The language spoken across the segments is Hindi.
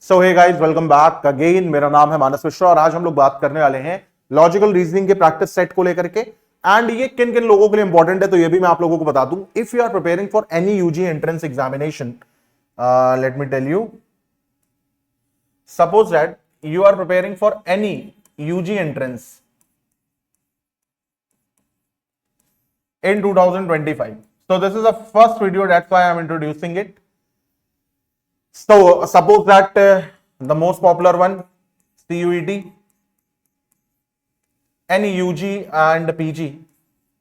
सो hey guys, welcome back again. मेरा नाम है मानस मिश्रा और आज हम लोग बात करने वाले हैं लॉजिकल रीजनिंग के प्रैक्टिस सेट को लेकर के। एंड ये किन किन लोगों के लिए इंपॉर्टेंट है तो ये भी मैं आप लोगों को बता दूं। If you are preparing for any UG entrance examination, let me tell you, suppose that you are preparing for any UG entrance in 2025. So this is the first video, that's why I am introducing it. So suppose that the most popular one, CUET, any UG and PG,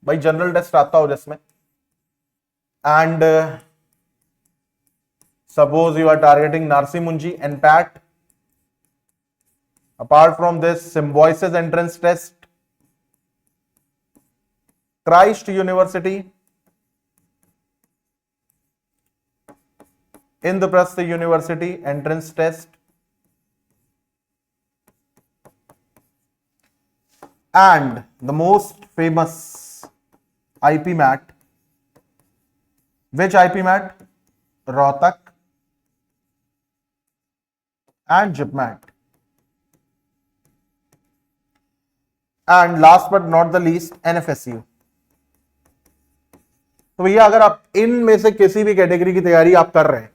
भाई जनरल टेस्ट आता हो जिसमें, and suppose you are targeting Narsi Munji and PAT. Apart from this, Symbiosis entrance test, Christ University, Indraprastha University entrance test, and the most famous IP MAT. Which IP MAT? Rohtak and JIPMAT. And last but not the least, NFSU। तो भैया अगर आप इनमें से किसी भी कैटेगरी की तैयारी आप कर रहे हैं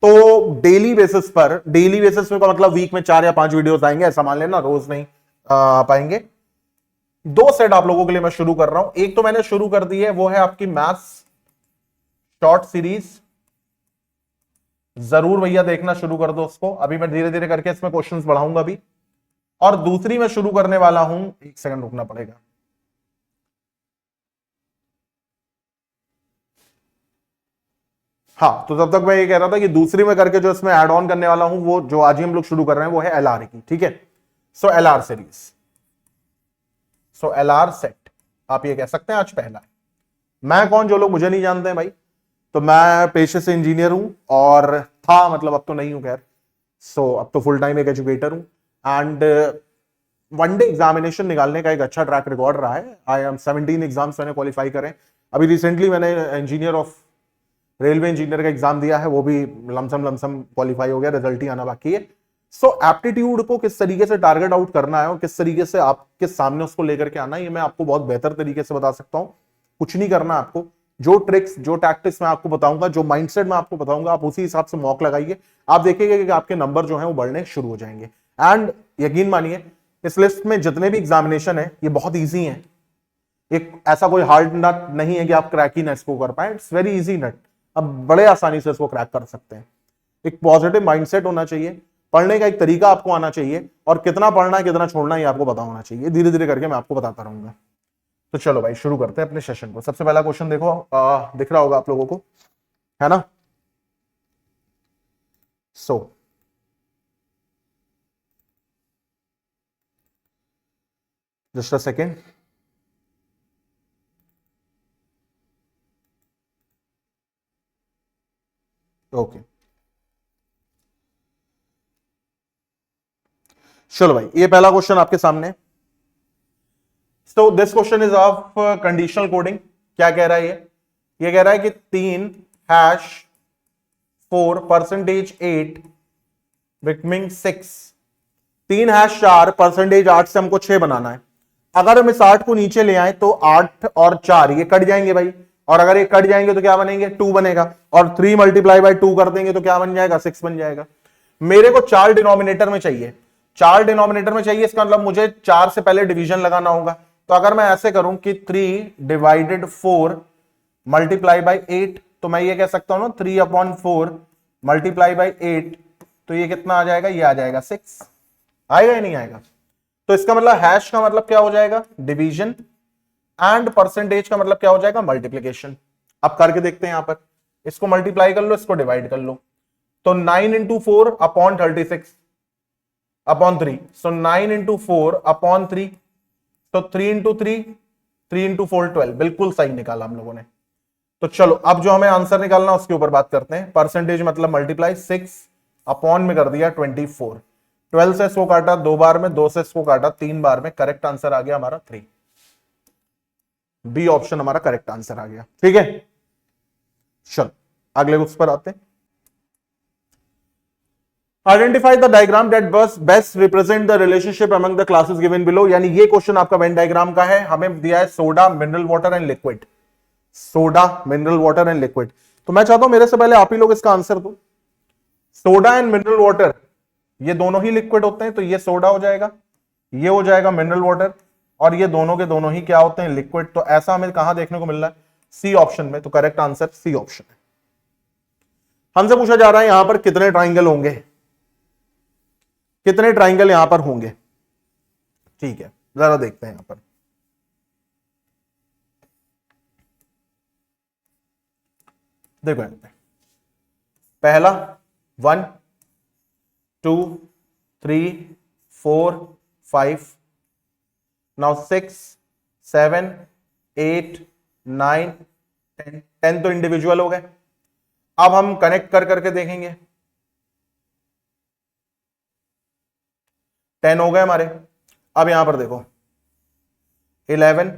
तो डेली बेसिस पे का मतलब वीक में 4 या 5 वीडियोस आएंगे, ऐसा मान लेना, रोज नहीं आ पाएंगे। 2 सेट आप लोगों के लिए मैं शुरू कर रहा हूं। एक तो मैंने शुरू कर दी है, वो है आपकी मैथ्स शॉर्ट सीरीज। जरूर भैया देखना शुरू कर दो उसको, अभी मैं धीरे धीरे करके इसमें क्वेश्चंस बढ़ाऊंगा भी। और दूसरी मैं शुरू करने वाला हूं, एक सेकंड रुकना पड़ेगा। हाँ, तो तब तक मैं ये कह रहा था कि दूसरी में करके जो इसमें ऐड ऑन करने वाला हूं, वो जो आज ही हम लोग शुरू कर रहे हैं वो है LR की। ठीक है, सो LR सीरीज, सो LR सेट आप ये कह सकते हैं आज पहला है। मैं कौन, जो लोग मुझे नहीं जानते हैं भाई, तो मैं पेशे से इंजीनियर हूं और था, मतलब अब तो नहीं हूं खैर। सो अब तो फुल टाइम एक एजुकेटर हूं एंड वनडे एग्जामिनेशन निकालने का एक अच्छा ट्रैक रिकॉर्ड रहा है। आई एम 17 एग्जाम्स मैंने क्वालिफाई करें। अभी रिसेंटली मैंने इंजीनियर ऑफ रेलवे इंजीनियर का एग्जाम दिया है, वो भी लमसम क्वालिफाई हो गया, रिजल्ट ही आना बाकी है। सो एप्टीट्यूड को किस तरीके से टारगेट आउट करना है और किस तरीके से आपके सामने उसको लेकर के आना है, ये मैं आपको बहुत बेहतर तरीके से बता सकता हूं। कुछ नहीं करना आपको, जो ट्रिक्स जो टैक्टिक्स मैं आपको बताऊंगा, जो माइंडसेट मैं आपको बताऊंगा, आप उसी हिसाब से मॉक लगाइए। आप देखिएगा कि आपके नंबर जो है वो बढ़ने शुरू हो जाएंगे। एंड यकीन मानिए, इस लिस्ट में जितने भी एग्जामिनेशन है ये बहुत इजी है। एक ऐसा कोई हार्ड नट नहीं है कि आप क्रैक ही ना इसको कर पाए। इट्स वेरी इजी नट, अब बड़े आसानी से इसको क्रैक कर सकते हैं। एक पॉजिटिव माइंडसेट होना चाहिए, पढ़ने का एक तरीका आपको आना चाहिए, और कितना पढ़ना है कितना छोड़ना है ये आपको पता होना चाहिए। धीरे धीरे करके मैं आपको बताता रहूंगा। तो चलो भाई शुरू करते हैं अपने सेशन को। सबसे पहला क्वेश्चन देखो, दिख रहा होगा आप लोगों को, है ना। So just a second. Okay, चलो भाई ये पहला क्वेश्चन आपके सामने। So this question is of conditional coding. क्या कह रहा है ये कह रहा है कि 3#4%8 बिकमिंग 6, 3#4%8 से हमको 6 बनाना है। अगर हम इस 8 को नीचे ले आए तो 8 और 4 ये कट जाएंगे भाई, और अगर ये कट जाएंगे तो क्या बनेंगे, 2 बनेगा, और 3 मल्टीप्लाई बाय 2 कर देंगे तो क्या बन जाएगा, 6 बन जाएगा। मेरे को 4 डिनोमिनेटर में चाहिए, 4 डिनोमिनेटर में चाहिए, इसका मतलब मुझे 4 से पहले डिवीजन लगाना होगा। तो अगर मैं ऐसे करूं कि 3/4 मल्टीप्लाई बाई 8, तो मैं ये कह सकता हूं ना 3/4 मल्टीप्लाई बाई 8, तो ये कितना आ जाएगा, ये आ जाएगा 6। आएगा या नहीं आएगा। तो इसका मतलब हैश का मतलब क्या हो जाएगा, डिवीजन, एंड परसेंटेज का मतलब क्या हो जाएगा, मल्टीप्लीकेशन। अब करके देखते हैं, यहां पर इसको मल्टीप्लाई कर लो, इसको डिवाइड कर लो। तो 9×4/36 अपॉन 3, सो 9×4/3, तो 3×3, 3×4 12, बिल्कुल सही निकाला हम लोगों ने। तो चलो अब जो हमें आंसर निकालना उसके ऊपर बात करते हैं। परसेंटेज मतलब मल्टीप्लाई, 6 अपॉन में कर दिया 24, 12 से इसको काटा 2 बार में, 2 से इसको काटा 3 बार में, करेक्ट आंसर आ गया हमारा 3। बी ऑप्शन हमारा करेक्ट आंसर आ गया। ठीक है, चलो अगले उस पर आते हैं। Identify the diagram that best represent the relationship among the classes given below. यानी ये क्वेश्चन आपका वेन डायग्राम का है, हमें दिया है soda, mineral water and liquid. Soda, mineral water and liquid. तो मैं चाहता हूं मेरे से पहले आप ही लोग इसका आंसर दो। सोडा एंड मिनरल वाटर ये दोनों ही लिक्विड होते हैं, तो ये सोडा हो जाएगा, ये हो जाएगा मिनरल वाटर, और ये दोनों के दोनों ही क्या होते हैं, लिक्विड। तो ऐसा हमें कहां देखने को मिल रहा है, सी ऑप्शन में। तो करेक्ट आंसर सी ऑप्शन है। हमसे पूछा जा रहा है यहां पर कितने ट्राइंगल होंगे, कितने ट्राइंगल यहां पर होंगे। ठीक है, जरा देखते हैं यहां पर। देखो यहां पे पहला 1 2 3 4 5, नाउ 6 7 8 9 10। 10 तो इंडिविजुअल हो गए। अब हम कनेक्ट कर करके देखेंगे। 10 हो गए हमारे। अब यहां पर देखो 11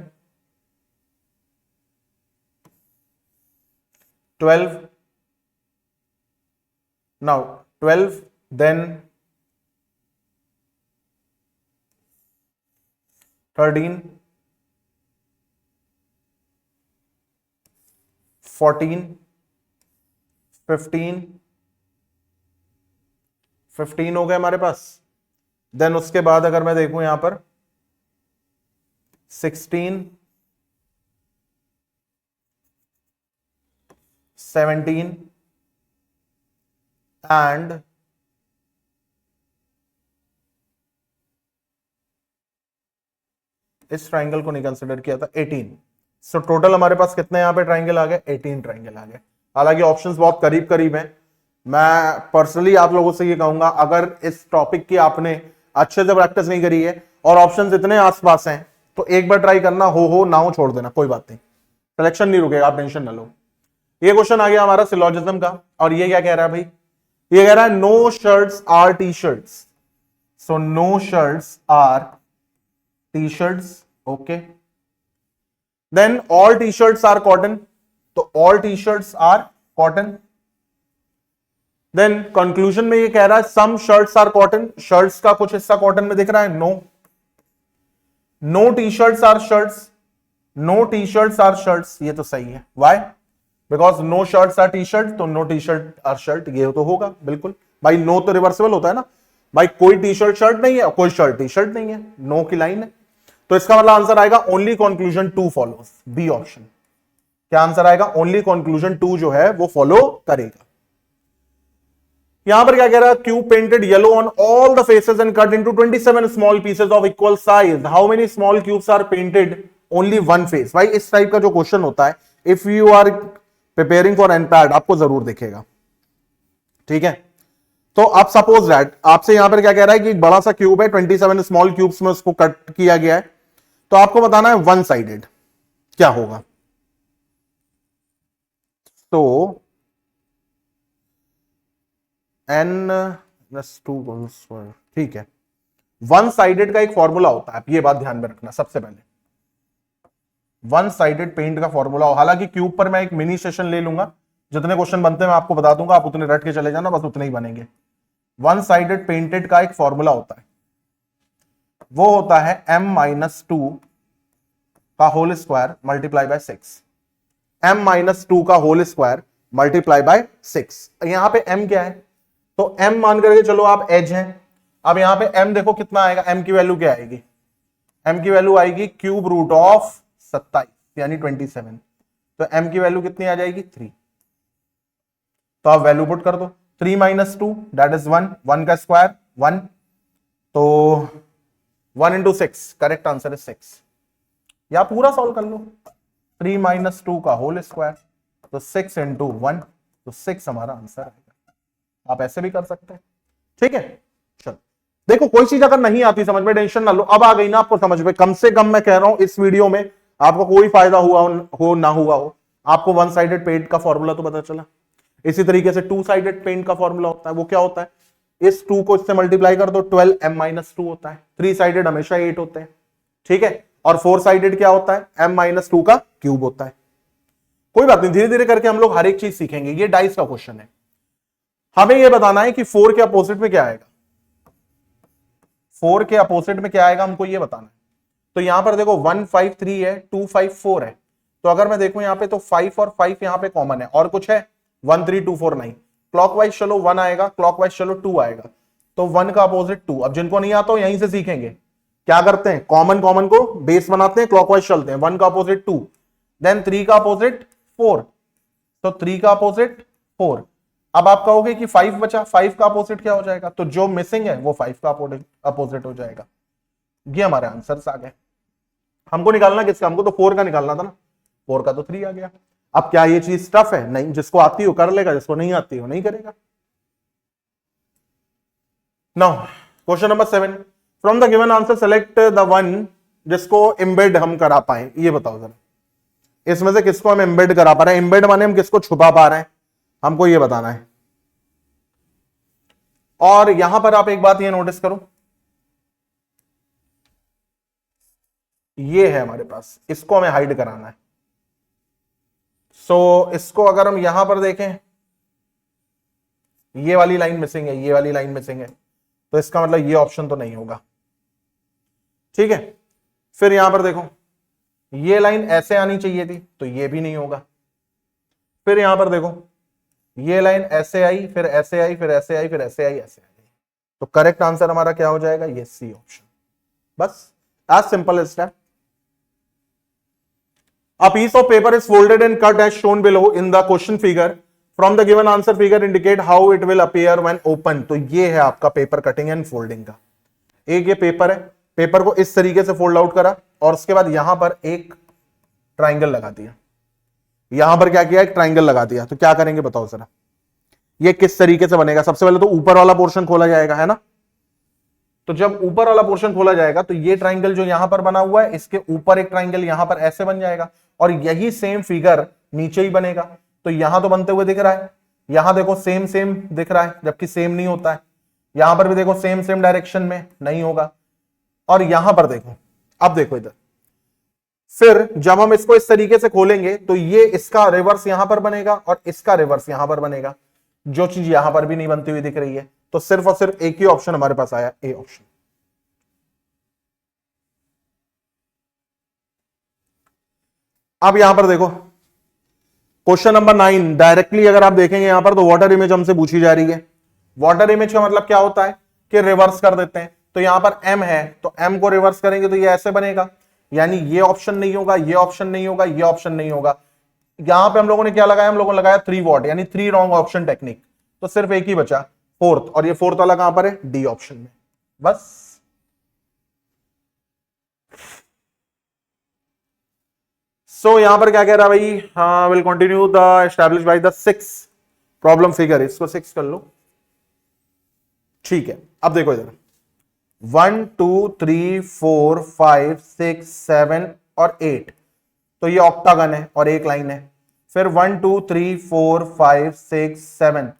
12, now 12, then 13, 14, 15, 15 हो गए हमारे पास। देन उसके बाद अगर मैं देखूं यहां पर 16, 17 एंड इस ट्राइंगल को नहीं कंसिडर किया था 18। सो टोटल हमारे पास कितने यहां पे ट्राइंगल आ गए, 18 ट्राइंगल आ गए। हालांकि ऑप्शंस बहुत करीब करीब हैं। मैं पर्सनली आप लोगों से ये कहूंगा, अगर इस टॉपिक की आपने अच्छे से प्रैक्टिस नहीं करी है और ऑप्शंस इतने आसपास हैं, तो एक बार ट्राई करना, हो ना हो छोड़ देना, कोई बात नहीं, सिलेक्शन नहीं रुकेगा, आप टेंशन ना लो। ये क्वेश्चन आ गया हमारा सिलोजिज्म का, और ये क्या कह रहा है भाई, ये कह रहा है no shirts are T shirts. So no shirts are T shirts, okay. Then all T shirts are cotton, तो all T shirts are cotton. Then conclusion में ये कह रहा है some shirts are cotton, shirts का कुछ हिस्सा कॉटन में दिख रहा है, no. No T shirts are shirts, no T shirts are shirts, ये तो सही है। Why? Because no shirts are T shirt, तो no T shirt or shirt, ये तो होगा बिल्कुल भाई। नो तो रिवर्सिबल होता है ना भाई, कोई टी शर्ट शर्ट नहीं है, कोई शर्ट टी शर्ट नहीं है, नो की लाइन है। तो इसका मतलब आंसर आएगा only conclusion 2 follows, B option. क्या आंसर आएगा, ओनली कंक्लूजन 2 जो है वो फॉलो करेगा। यहां पर क्या कह रहा है, cube painted yellow on all the faces and cut into 27 small pieces of equal size, how many small cubes are painted only one face. भाई इस टाइप का जो क्वेश्चन होता है, if you are preparing for NPAT, आपको जरूर दिखेगा, ठीक है। तो आप सपोज दैट आपसे यहां पर क्या कह रहा है कि एक बड़ा सा क्यूब है, 27 स्मॉल क्यूब्स में उसको कट किया गया है, तो आपको बताना है वन साइडेड क्या होगा। तो n+2, ठीक है। वन साइडेड का एक फॉर्मूला होता है, आप ये बात ध्यान में रखना सबसे पहले। वन साइडेड पेंट का फॉर्मूला हो, हालांकि क्यूब पर मैं एक मिनी सेशन ले लूंगा, जितने क्वेश्चन बनते हैं मैं आपको बता दूंगा, आप उतने रट के चले जाना, बस उतने ही बनेंगे। वन साइडेड पेंटेड का एक फॉर्मूला होता है, वो होता है m-2 का whole square multiply by 6। m-2 का होल स्क्वायर मल्टीप्लाई बाय 6। यहां पे m क्या है, तो m मान करके चलो आप एज हैं। अब यहां पे m देखो कितना आएगा, m की वैल्यू क्या आएगी, m की वैल्यू आएगी क्यूब रूट ऑफ 27 यानी 27। तो m की वैल्यू कितनी आ जाएगी, 3। तो आप वैल्यू पुट कर दो, 3 - 2 दैट इज 1, 1 का स्क्वायर 1, तो 1 × 6, करेक्ट आंसर इज 6। या पूरा सॉल्व कर लो, 3 - 2 का होल स्क्वायर, तो 6 × 1, तो 6 हमारा आंसर आएगा। आप ऐसे भी कर सकते हैं, ठीक है। चलो देखो, कोई चीज अगर नहीं आती समझ में, टेंशन ना लो, अब आ गई ना आपको समझ में। कम से कम मैं कह रहा हूं इस वीडियो में आपको कोई फायदा हुआ हो ना हुआ हो, आपको वन साइडेड पेंट का फॉर्मूला तो पता चला। इसी तरीके से टू साइडेड पेंट का फॉर्मूला होता है, वो क्या होता है, इस 2 को इससे मल्टीप्लाई कर दो, 12m-2 होता है। 3 साइडेड हमेशा 8 होते हैं, ठीक है। और 4 साइडेड क्या होता है, m-2 का क्यूब होता है। कोई बात नहीं, धीरे धीरे करके हम लोग हर एक चीज सीखेंगे। ये डाइस का क्वेश्चन है। हमें यह बताना है कि 4 के अपोजिट में क्या आएगा, 4 के अपोजिट में क्या आएगा हमको यह बताना है। तो यहां पर देखो 153 है, 254 है, तो अगर मैं देखूं यहां पे तो 5 और 5 यहां पे कॉमन है, और कुछ है 13249 नहीं। क्लॉकवाइज चलो 1 आएगा, क्लॉकवाइज चलो 2 आएगा, तो 1 का अपोजिट 2। अब जिनको नहीं आता हो यहीं से सीखेंगे, क्या करते हैं, कॉमन कॉमन को बेस बनाते हैं, क्लॉकवाइज चलते हैं। 1 का अपोजिट 2, देन 3 का अपोजिट 4, तो 3 का अपोजिट 4। अब आप कहोगे कि 5 बचा, 5 का अपोजिट क्या हो जाएगा, तो जो मिसिंग है वो 5 का अपोजिट हो जाएगा। ये हमारे आंसर्स आ गए। हमको निकालना किसका, हमको तो 4 का निकालना था ना, 4 का तो 3 आ गया। अब क्या ये चीज टफ है, नहीं, जिसको आती हो कर लेगा, जिसको नहीं आती हो नहीं करेगा। Now question number 7, from the given answer select the one जिसको एम्बेड हम करा पाए। ये बताओ जरा, इसमें से किसको हम एम्बेड करा पा रहे हैं, एम्बेड माने हम किसको छुपा पा रहे हैं, हमको ये बताना है। और यहां पर आप एक बात ये नोटिस करो, ये है हमारे पास, इसको हमें हाइड कराना है। सो इसको अगर हम यहां पर देखें, ये वाली लाइन मिसिंग है, ये वाली लाइन मिसिंग है, तो इसका मतलब ये ऑप्शन तो नहीं होगा, ठीक है। फिर यहां पर देखो, ये लाइन ऐसे आनी चाहिए थी, तो ये भी नहीं होगा। फिर यहां पर देखो, ये लाइन ऐसे आई, फिर ऐसे आई, फिर ऐसे आई, फिर ऐसे आई, ऐसे आई, तो करेक्ट आंसर हमारा क्या हो जाएगा, ये सी ऑप्शन। बस as simple as that. A piece of paper is folded and cut as shown below in the question figure. From the given answer figure indicate how it will appear when open. तो ये है आपका पेपर कटिंग एंड फोल्डिंग का। एक ये पेपर है, पेपर को इस तरीके से फोल्ड आउट करा और उसके बाद यहां पर एक ट्राइंगल लगा दिया, यहां पर क्या किया, एक ट्राइंगल लगा दिया। तो क्या करेंगे बताओ जरा, ये किस तरीके से बनेगा। सबसे पहले तो ऊपर वाला पोर्शन खोला जाएगा, है ना। तो जब ऊपर वाला पोर्शन खोला जाएगा तो ये ट्राइंगल जो यहां पर बना हुआ है, इसके ऊपर एक ट्राइंगल यहां पर ऐसे बन जाएगा, और यही सेम फिगर नीचे ही बनेगा। तो यहां तो बनते हुए दिख रहा है, यहां देखो सेम सेम दिख रहा है, जबकि सेम नहीं होता है। यहां पर भी देखो सेम सेम डायरेक्शन में नहीं होगा, और यहां पर देखो, अब देखो इधर, फिर जब हम इसको इस तरीके से खोलेंगे तो ये इसका रिवर्स यहां पर बनेगा और इसका रिवर्स यहां पर बनेगा, जो चीज यहां पर भी नहीं बनती हुई दिख रही है। तो सिर्फ और सिर्फ एक ही ऑप्शन हमारे पास आया, ए ऑप्शन। अब यहां पर देखो क्वेश्चन नंबर 9, डायरेक्टली अगर आप देखेंगे यहां पर तो वाटर इमेज हमसे पूछी जा रही है। वाटर इमेज का मतलब क्या होता है कि रिवर्स कर देते हैं। तो यहां पर एम है, तो एम को रिवर्स करेंगे तो ये ऐसे बनेगा, यानी ये ऑप्शन नहीं होगा, ये ऑप्शन नहीं होगा, ये ऑप्शन नहीं होगा। यहां पे हम लोगों ने क्या लगाया, हम लोगों ने लगाया 3 वॉट, यानी 3 रॉन्ग ऑप्शन टेक्निक। तो सिर्फ एक ही बचा, फोर्थ, और ये फोर्थ वाला कहां पर है, डी ऑप्शन में। बस सो यहां पर क्या कह रहा है भाई, हाँ, will continue the establish by the 6 problem figure, इसको 6 कर लो, ठीक है। अब देखो इधर 1 2 3 4 5 6 7 और 8, तो ये ऑक्टागन है और एक लाइन है। फिर 1 2 3 4 5 6 7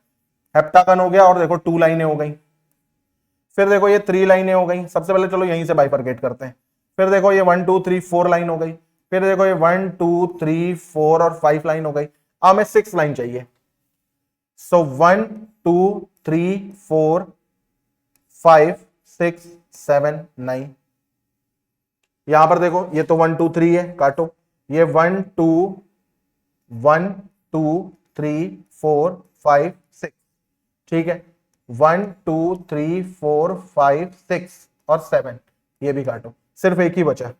हेप्टागन हो गया, और देखो 2 लाइनें हो गई। फिर देखो ये 3 लाइनें हो गई। सबसे पहले चलो यहीं से बाइफरकेट करते हैं। फिर देखो ये 1 2 3 4 लाइन हो गई। फिर देखो ये 1 2 3 4 और 5 लाइन हो गई। अब हमें 6 लाइन चाहिए। सो 1 2 3 4 5 6 7 9। यहां पर देखो ये तो 1 2 3 है, काटो। ये 1 2 1 2 3 4 5 6, ठीक है। 1 2 3 4 5 6 और 7, ये भी काटो। सिर्फ एक ही बचा,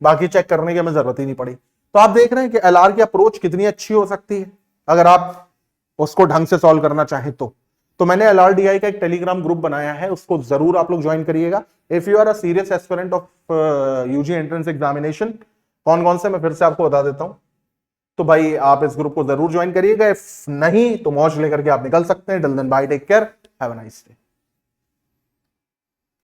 बाकी चेक करने की हमें जरूरत ही नहीं पड़ी। तो आप देख रहे हैं कि एलआर की अप्रोच कितनी अच्छी हो सकती है अगर आप उसको ढंग से सॉल्व करना चाहें तो मैंने एलआरडीआई का एक टेलीग्राम ग्रुप बनाया है, उसको जरूर आप लोग ज्वाइन करिएगा। If you are a serious aspirant of UG entrance examination, कौन कौन से मैं फिर से आपको बता देता हूं, तो भाई आप इस ग्रुप को जरूर ज्वाइन करिएगा। इफ नहीं तो मौज लेकर के आप निकल सकते हैं। Till then bye, take care, have a nice day.